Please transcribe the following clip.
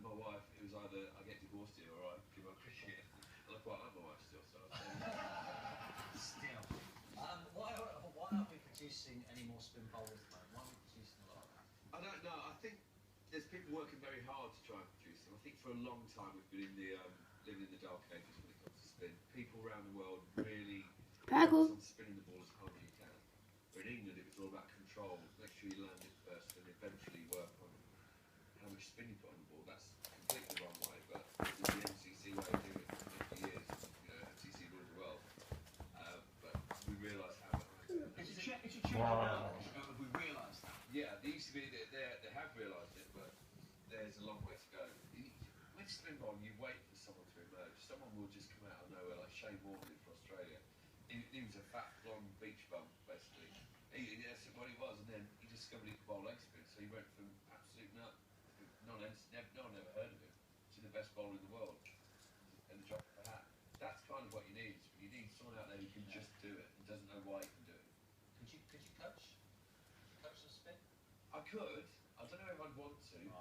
my wife, it was either I get divorced here or I give up cricket. And I quite like my wife still, so I Still. Why aren't we producing any more spin bowlers, though? Why aren't we producing a lot of that? I don't know. I think there's people working very hard to try and produce them. I think for a long time we've been in the living in the dark ages when it comes to spin. People around the world really focus on spinning the ball as hard as you can. But in England it was all about control. Make sure you land it first and eventually work on how much spin you put on the ball. That's completely the wrong way, but it's the MCC way of doing it for 50 years. MCC ruled the world. But we realised how It's a change of we realise that. yeah, there used to be, they have realised it, but there's a long way to go. With spin bowling, you wait for someone to emerge. Someone will just come out of nowhere, like Shane Warne did for Australia. He was a fat, blonde beach bum, basically. That's what he was, and then he discovered he could bowl leg spin, so he went from absolute nut. No one ever heard of him, to the best bowler in the world, and the drop of a hat. That's kind of what you need. You need someone out there who can just do it, and doesn't know why he can do it. Could you coach? Coach some spin? I could. I don't know if I'd want to. Right.